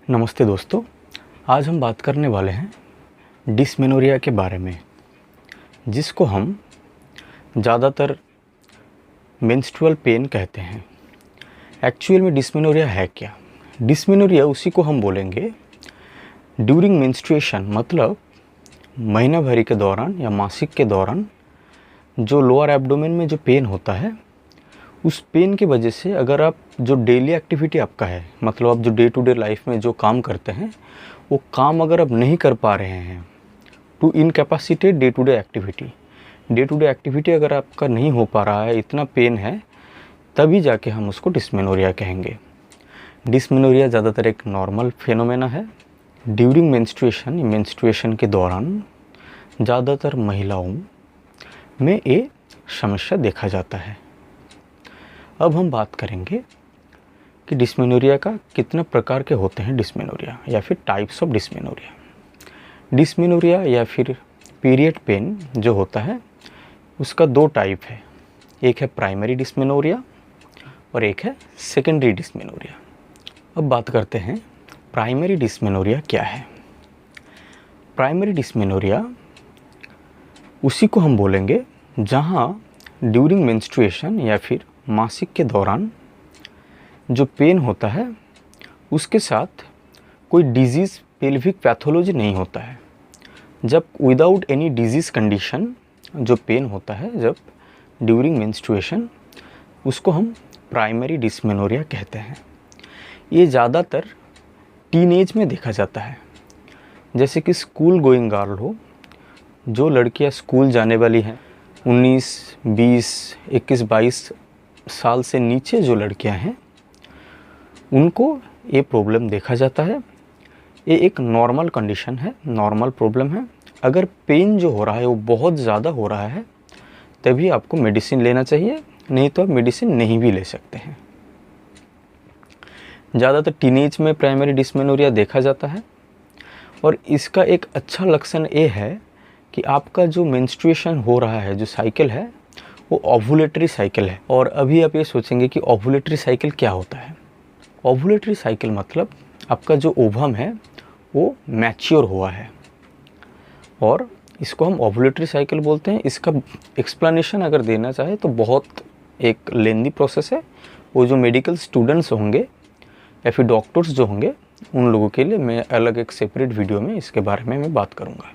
नमस्ते दोस्तों, आज हम बात करने वाले हैं डिस्मेनोरिया के बारे में, जिसको हम ज़्यादातर मेंस्ट्रुअल पेन कहते हैं। एक्चुअल में डिस्मेनोरिया है क्या? डिस्मेनोरिया उसी को हम बोलेंगे ड्यूरिंग मेंस्ट्रुएशन, मतलब महीना भरी के दौरान या मासिक के दौरान जो लोअर एब्डोमेन में जो पेन होता है, उस पेन की वजह से अगर आप जो डेली एक्टिविटी आपका है, मतलब आप जो डे टू डे लाइफ में जो काम करते हैं, वो काम अगर आप नहीं कर पा रहे हैं, to incapacitate day to day activity अगर आपका नहीं हो पा रहा है, इतना पेन है, तभी जाके हम उसको डिस्मेनोरिया कहेंगे। डिस्मेनोरिया ज़्यादातर एक नॉर्मल फेनोमेना है। ड्यूरिंग मेंस्ट्रुएशन के दौरान ज़्यादातर महिलाओं में ये समस्या देखा जाता है। अब हम बात करेंगे कि डिस्मेनोरिया का कितने प्रकार के होते हैं, डिस्मेनोरिया या फिर टाइप्स ऑफ डिस्मेनोरिया। डिस्मेनोरिया या फिर पीरियड पेन जो होता है, उसका दो टाइप है। एक है प्राइमरी डिस्मेनोरिया और एक है सेकेंडरी डिस्मेनोरिया। अब बात करते हैं प्राइमरी डिस्मेनोरिया क्या है। प्राइमरी डिस्मेनोरिया उसी को हम बोलेंगे जहाँ ड्यूरिंग मेंस्ट्रुएशन या फिर मासिक के दौरान जो पेन होता है, उसके साथ कोई डिजीज़ पेल्विक पैथोलॉजी नहीं होता है। जब विदाउट एनी डिजीज़ कंडीशन जो पेन होता है जब ड्यूरिंग मेंस्ट्रुएशन, उसको हम प्राइमरी डिस्मेनोरिया कहते हैं। ये ज़्यादातर टीनेज में देखा जाता है। जैसे कि स्कूल गोइंग गर्ल हो, जो लड़कियां स्कूल जाने वाली हैं, 19, 20, 21, 22 साल से नीचे जो लड़कियां हैं, उनको ये प्रॉब्लम देखा जाता है। ये एक नॉर्मल कंडीशन है, नॉर्मल प्रॉब्लम है। अगर पेन जो हो रहा है वो बहुत ज़्यादा हो रहा है, तभी आपको मेडिसिन लेना चाहिए, नहीं तो आप मेडिसिन नहीं भी ले सकते हैं। ज़्यादातर टीनेज में प्राइमरी डिस्मेनोरिया देखा जाता है और इसका एक अच्छा लक्षण ये है कि आपका जो मेंस्ट्रुएशन हो रहा है, जो साइकिल है, वो ओवुलेटरी साइकिल है। और अभी आप ये सोचेंगे कि ओवुलेटरी साइकिल क्या होता है। ओवुलेटरी साइकिल मतलब आपका जो ओवम है वो मैच्योर हुआ है, और इसको हम ओवुलेटरी साइकिल बोलते हैं। इसका एक्सप्लेनेशन अगर देना चाहे तो बहुत एक लेंदी प्रोसेस है। वो जो मेडिकल स्टूडेंट्स होंगे या फिर डॉक्टर्स जो होंगे, उन लोगों के लिए मैं अलग एक सेपरेट वीडियो में इसके बारे में मैं बात करूँगा।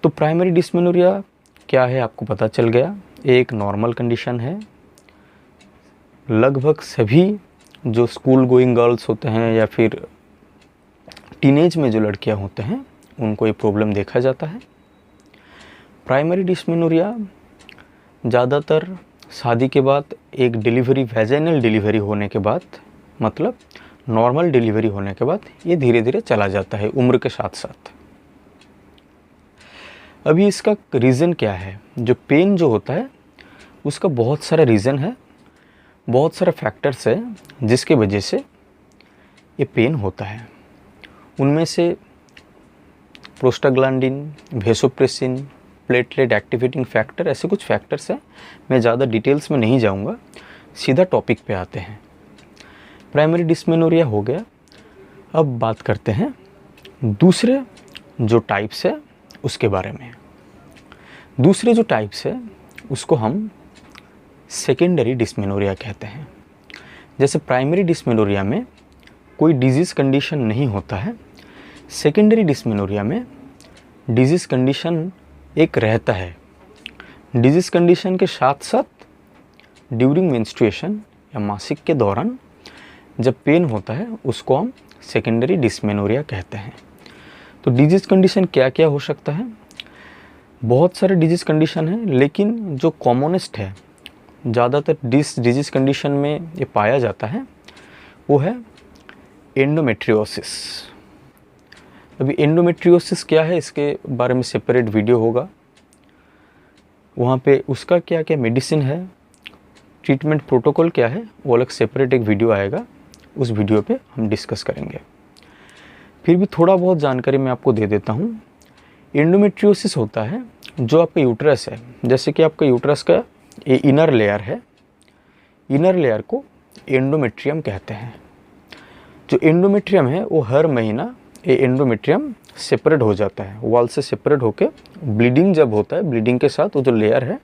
तो प्राइमरी डिस्मेनोरिया क्या है आपको पता चल गया। एक नॉर्मल कंडीशन है। लगभग सभी जो स्कूल गोइंग गर्ल्स होते हैं या फिर टीनेज में जो लड़कियां होते हैं, उनको ये प्रॉब्लम देखा जाता है। प्राइमरी डिस्मेनोरिया ज़्यादातर शादी के बाद एक डिलीवरी, वैजाइनल डिलीवरी होने के बाद, मतलब नॉर्मल डिलीवरी होने के बाद, ये धीरे धीरे चला जाता है उम्र के साथ साथ। अभी इसका रीज़न क्या है? जो पेन जो होता है उसका बहुत सारा रीज़न है, बहुत सारे फैक्टर्स है जिसके वजह से ये पेन होता है। उनमें से prostaglandin, vasopressin, platelet activating factor, ऐसे कुछ फैक्टर्स हैं। मैं ज़्यादा डिटेल्स में नहीं जाऊंगा, सीधा टॉपिक पे आते हैं। प्राइमरी डिस्मेनोरिया हो गया। अब बात करते हैं दूसरे जो टाइप्स है उसके बारे में। दूसरे जो टाइप्स है उसको हम सेकेंडरी डिस्मेनोरिया कहते हैं। जैसे प्राइमरी डिस्मेनोरिया में कोई डिजीज़ कंडीशन नहीं होता है, सेकेंडरी डिस्मेनोरिया में डिजीज़ कंडीशन एक रहता है। डिजीज़ कंडीशन के साथ साथ ड्यूरिंग मेंस्ट्रुएशन या मासिक के दौरान जब पेन होता है, उसको हम सेकेंडरी डिस्मेनोरिया कहते हैं। तो डिजीज़ कंडीशन क्या क्या हो सकता है? बहुत सारे डिजीज़ कंडीशन है, लेकिन जो कॉमनेस्ट है, ज़्यादातर डिजीज़ कंडीशन में ये पाया जाता है, वो है एंडोमेट्रियोसिस। अभी एंडोमेट्रियोसिस क्या है, इसके बारे में सेपरेट वीडियो होगा। वहाँ पे उसका क्या क्या मेडिसिन है, ट्रीटमेंट प्रोटोकॉल क्या है, वो अलग सेपरेट एक वीडियो आएगा, उस वीडियो पे हम डिस्कस करेंगे। फिर भी थोड़ा बहुत जानकारी मैं आपको दे देता हूँ। एंडोमेट्रियोसिस होता है जो आपका यूट्रस है, जैसे कि आपका यूट्रस का ये इनर लेयर है, इनर लेयर को एंडोमेट्रियम कहते हैं। जो एंडोमेट्रियम है वो हर महीना ये एंडोमेट्रियम सेपरेट हो जाता है, वॉल से सेपरेट होके ब्लीडिंग जब होता है, ब्लीडिंग के साथ वो जो लेयर है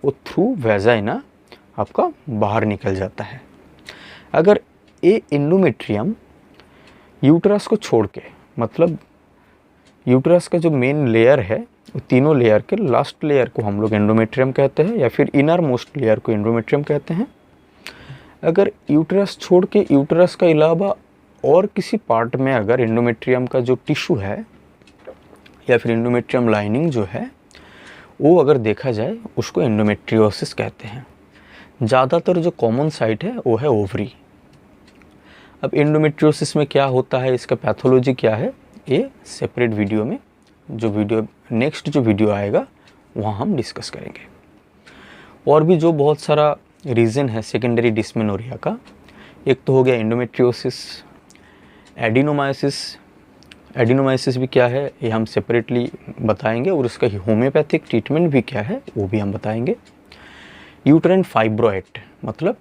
वो थ्रू वेजाइना आपका बाहर निकल जाता है। अगर ये एंडोमेट्रियम यूट्रस को छोड़ के, मतलब यूट्रस का जो मेन लेयर है वो तीनों लेयर के लास्ट लेयर को हम लोग एंडोमेट्रियम कहते हैं या फिर इनर मोस्ट लेयर को एंडोमेट्रियम कहते हैं। अगर यूट्रस छोड़ के यूट्रस का अलावा और किसी पार्ट में अगर एंडोमेट्रियम का जो टिश्यू है या फिर एंडोमेट्रियम लाइनिंग जो है वो अगर देखा जाए उसको एंडोमेट्रियोसिस कहते हैं। ज़्यादातर जो कॉमन साइट है वो है ओवरी। अब एंडोमेट्रियोसिस में क्या होता है, इसका पैथोलॉजी क्या है, ये सेपरेट वीडियो में नेक्स्ट जो वीडियो आएगा वहाँ हम डिस्कस करेंगे। और भी जो बहुत सारा रीज़न है सेकेंडरी डिस्मेनोरिया का, एक तो हो गया एंडोमेट्रियोसिस, एडिनोमाइसिस भी क्या है ये हम सेपरेटली बताएंगे, और उसका होम्योपैथिक ट्रीटमेंट भी क्या है वो भी हम बताएंगे। यूट्राइन फाइब्रॉइड मतलब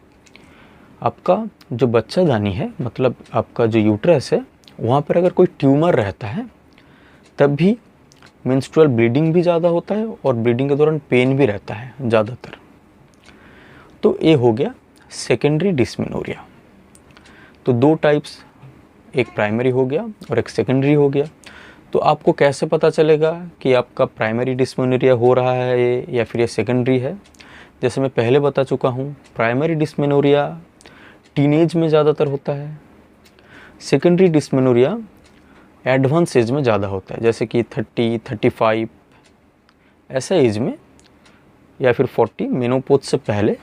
आपका जो बच्चादानी है, मतलब आपका जो यूट्रस है वहाँ पर अगर कोई ट्यूमर रहता है तब भी मेंस्ट्रुअल ब्लीडिंग भी ज़्यादा होता है और ब्लीडिंग के दौरान पेन भी रहता है ज़्यादातर। तो ये हो गया सेकेंडरी डिस्मेनोरिया। तो दो टाइप्स, एक प्राइमरी हो गया और एक सेकेंडरी हो गया। तो आपको कैसे पता चलेगा कि आपका प्राइमरी डिस्मेनोरिया हो रहा है या फिर ये सेकेंडरी है? जैसे मैं पहले बता चुका हूँ, प्राइमरी डिस्मेनोरिया टीनेज में ज़्यादातर होता है, सेकेंडरी डिस्मेनोरिया एडवांस एज में ज़्यादा होता है, जैसे कि 30, 35 ऐसा एज में या फिर 40 मेनोपोज से पहले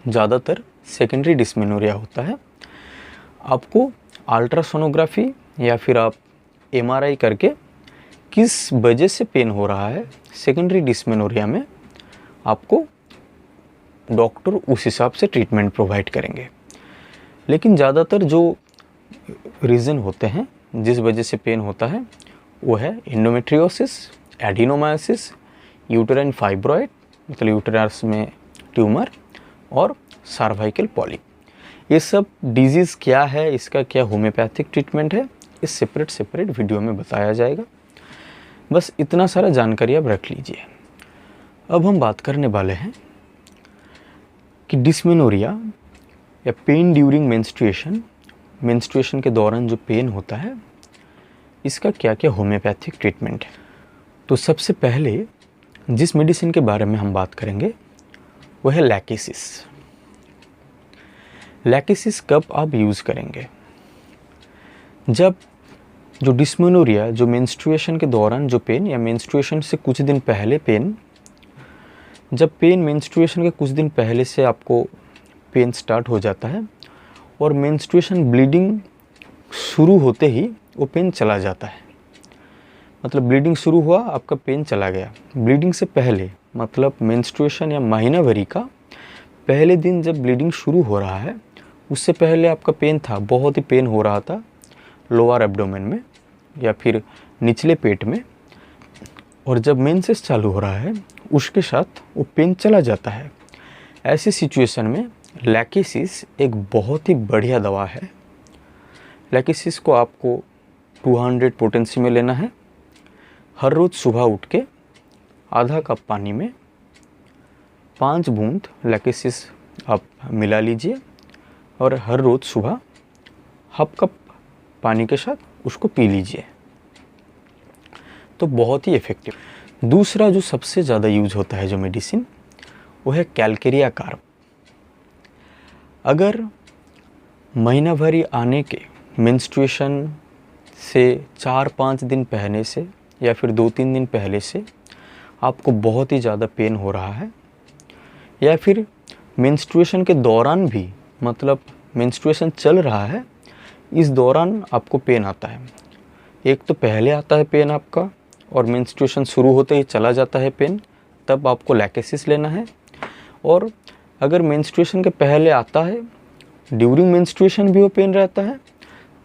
ज़्यादातर सेकेंडरी डिस्मेनोरिया होता है। आपको अल्ट्रासोनोग्राफी या फिर आप एमआरआई करके किस वजह से पेन हो रहा है सेकेंडरी डिस्मेनोरिया में, आपको डॉक्टर उस हिसाब से ट्रीटमेंट प्रोवाइड करेंगे। लेकिन ज़्यादातर जो रीज़न होते हैं जिस वजह से पेन होता है वो है एंडोमेट्रियोसिस, एडिनोमायोसिस, यूटेराइन फाइब्रॉइड मतलब यूटेरस में ट्यूमर और सर्वाइकल पॉलिप। ये सब डिजीज़ क्या है, इसका क्या होम्योपैथिक ट्रीटमेंट है, इस सेपरेट वीडियो में बताया जाएगा। बस इतना सारा जानकारी आप रख लीजिए। अब हम बात करने वाले हैं कि डिस्मेनोरिया या पेन ड्यूरिंग मेंस्ट्रुएशन के दौरान जो पेन होता है इसका क्या क्या होम्योपैथिक ट्रीटमेंट है। तो सबसे पहले जिस मेडिसिन के बारे में हम बात करेंगे वो है लैकेसिस। लैकेसिस कब आप यूज़ करेंगे? जब जो डिस्मेनोरिया, जो मेंस्ट्रुएशन के दौरान जो पेन या मेंस्ट्रुएशन से कुछ दिन पहले पेन, जब पेन मेंस्ट्रुएशन के कुछ दिन पहले से आपको पेन स्टार्ट हो जाता है और मेंस्ट्रुएशन ब्लीडिंग शुरू होते ही वो पेन चला जाता है, मतलब ब्लीडिंग शुरू हुआ आपका पेन चला गया। ब्लीडिंग से पहले मतलब मेंस्ट्रुएशन या महीनाभरी का पहले दिन जब ब्लीडिंग शुरू हो रहा है उससे पहले आपका पेन था, बहुत ही पेन हो रहा था लोअर एब्डोमेन में या फिर निचले पेट में, और जब मेंसेस चालू हो रहा है उसके साथ वो पेन चला जाता है। ऐसी सिचुएशन में लैकेसिस एक बहुत ही बढ़िया दवा है। लैकेसिस को आपको 200 पोटेंसी में लेना है। हर रोज़ सुबह उठ के आधा कप पानी में 5 बूंद लैकेसिस आप मिला लीजिए और हर रोज़ सुबह हाफ कप पानी के साथ उसको पी लीजिए, तो बहुत ही इफ़ेक्टिव। दूसरा जो सबसे ज़्यादा यूज होता है जो मेडिसिन वो है कैलकेरिया कार्ब। अगर महीना भरी आने के मेंस्ट्रुएशन से 4-5 दिन पहले से या फिर 2-3 दिन पहले से आपको बहुत ही ज़्यादा पेन हो रहा है, या फिर मेंस्ट्रुएशन के दौरान भी, मतलब मेंस्ट्रुएशन चल रहा है इस दौरान आपको पेन आता है, एक तो पहले आता है पेन आपका और मेंस्ट्रुएशन शुरू होते ही चला जाता है पेन, तब आपको लैकेसिस लेना है। और अगर मेंस्ट्रुएशन के पहले आता है, ड्यूरिंग मेंस्ट्रुएशन भी वो पेन रहता है,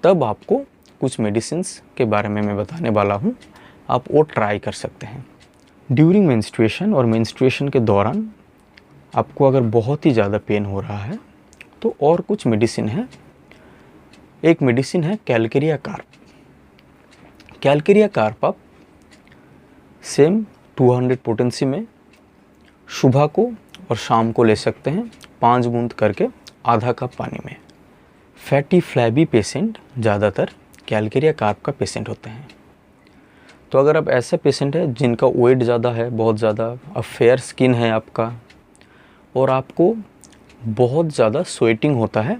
तब आपको कुछ मेडिसिन्स के बारे में मैं बताने वाला हूँ, आप वो ट्राई कर सकते हैं। ड्यूरिंग मेंस्ट्रुएशन और मेंस्ट्रुएशन के दौरान आपको अगर बहुत ही ज़्यादा पेन हो रहा है तो और कुछ मेडिसिन है एक मेडिसिन है कैलकेरिया कार्प। कैलकेरिया कार्प आप सेम 200 पोटेंसी में सुबह को और शाम को ले सकते हैं, 5 बूंद करके आधा कप पानी में। फैटी फ्लैबी पेशेंट ज़्यादातर कैलकेरिया कार्प का पेशेंट होते हैं। तो अगर आप ऐसा पेशेंट है जिनका वेट ज़्यादा है, बहुत ज़्यादा, अब फेयर स्किन है आपका और आपको बहुत ज़्यादा स्वेटिंग होता है,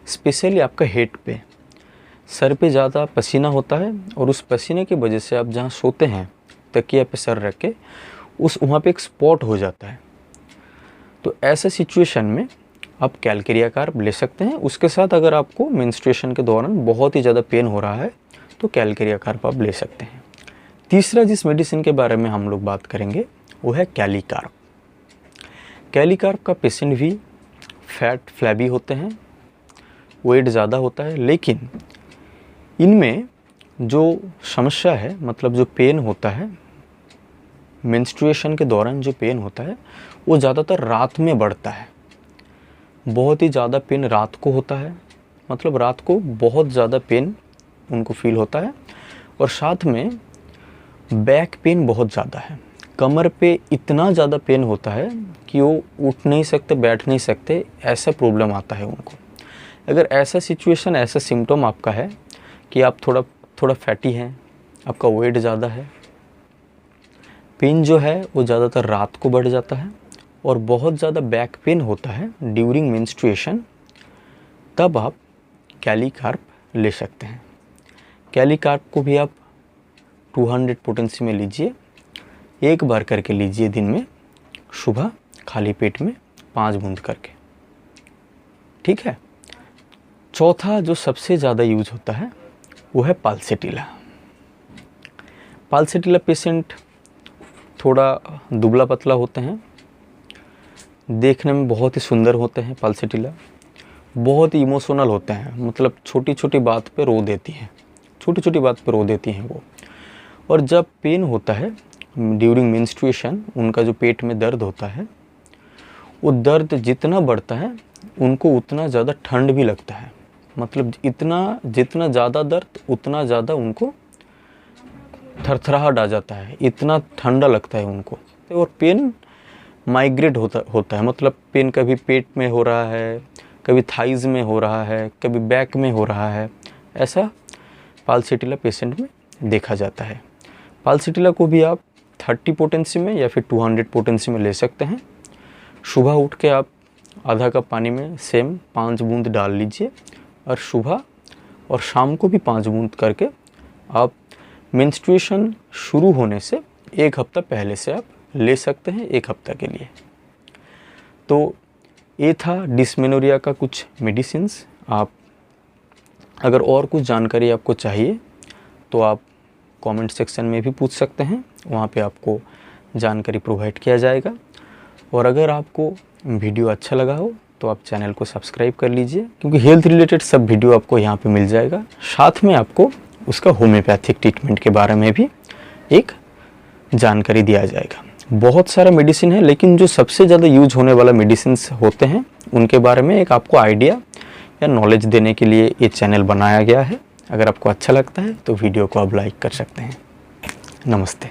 स्पेशली आपका हेड पे, सर पे ज़्यादा पसीना होता है और उस पसीने की वजह से आप जहाँ सोते हैं तकिया पे सर रख के वहाँ पे एक स्पॉट हो जाता है। तो ऐसे सिचुएशन में आप कैलकेरिया कार्प ले सकते हैं। उसके साथ अगर आपको मेंस्ट्रुएशन के दौरान बहुत ही ज़्यादा पेन हो रहा है तो कैलकेरिया कार्प आप ले सकते हैं। तीसरा जिस मेडिसिन के बारे में हम लोग बात करेंगे वो है कैलीकार्प। कैलीकार्प का पेशेंट भी फैट फ्लैबी होते हैं, वेट ज़्यादा होता है, लेकिन इनमें जो समस्या है, मतलब जो पेन होता है मेंस्ट्रुएशन के दौरान, जो पेन होता है वो ज़्यादातर रात में बढ़ता है। बहुत ही ज़्यादा पेन रात को होता है, मतलब रात को बहुत ज़्यादा पेन उनको फील होता है और साथ में बैक पेन बहुत ज़्यादा है। कमर पे इतना ज़्यादा पेन होता है कि वो उठ नहीं सकते, बैठ नहीं सकते, ऐसा प्रॉब्लम आता है उनको। अगर ऐसा सिचुएशन, ऐसा सिम्टम आपका है कि आप थोड़ा फैटी हैं, आपका वेट ज़्यादा है, पेन जो है वो ज़्यादातर रात को बढ़ जाता है और बहुत ज़्यादा बैक पेन होता है ड्यूरिंग मेंस्ट्रुएशन, तब आप कैलीकार्प ले सकते हैं। कैलीकार्प को भी आप 200 पोटेंसी में लीजिए, एक बार करके लीजिए दिन में, सुबह खाली पेट में 5 बूंद करके, ठीक है। चौथा जो सबसे ज़्यादा यूज होता है वो है पाल्सेटिला। पाल्सेटिला पेशेंट थोड़ा दुबला पतला होते हैं, देखने में बहुत ही सुंदर होते हैं। पाल्सेटिला बहुत ही इमोशनल होते हैं, मतलब छोटी छोटी बात पे रो देती हैं, छोटी छोटी बात पे रो देती हैं वो। और जब पेन होता है ड्यूरिंग मेंस्ट्रुएशन, उनका जो पेट में दर्द होता है, वो दर्द जितना बढ़ता है उनको उतना ज़्यादा ठंड भी लगता है, मतलब जितना ज़्यादा दर्द उतना ज़्यादा उनको थरथराहट आ जाता है, इतना ठंडा लगता है उनको। और पेन माइग्रेट होता है, मतलब पेन कभी पेट में हो रहा है, कभी थाइज़ में हो रहा है, कभी बैक में हो रहा है, ऐसा पाल्सेटिला पेशेंट में देखा जाता है। पाल्सेटिला को भी आप 30 पोटेंसी में या फिर 200 पोटेंसी में ले सकते हैं। सुबह उठ के आप आधा कप पानी में सेम 5 बूंद डाल लीजिए और सुबह और शाम को भी 5 बूंद करके आप मेंस्ट्रुएशन शुरू होने से 1 हफ्ता पहले से आप ले सकते हैं, 1 हफ्ता के लिए। तो ये था डिस्मेनोरिया का कुछ मेडिसिन्स। आप अगर और कुछ जानकारी आपको चाहिए तो आप कमेंट सेक्शन में भी पूछ सकते हैं, वहाँ पे आपको जानकारी प्रोवाइड किया जाएगा। और अगर आपको वीडियो अच्छा लगा हो तो आप चैनल को सब्सक्राइब कर लीजिए, क्योंकि हेल्थ रिलेटेड सब वीडियो आपको यहाँ पे मिल जाएगा। साथ में आपको उसका होम्योपैथिक ट्रीटमेंट के बारे में भी एक जानकारी दिया जाएगा। बहुत सारा मेडिसिन है, लेकिन जो सबसे ज़्यादा यूज होने वाला मेडिसिन होते हैं उनके बारे में एक आपको आइडिया या नॉलेज देने के लिए ये चैनल बनाया गया है। अगर आपको अच्छा लगता है तो वीडियो को आप लाइक कर सकते हैं। नमस्ते।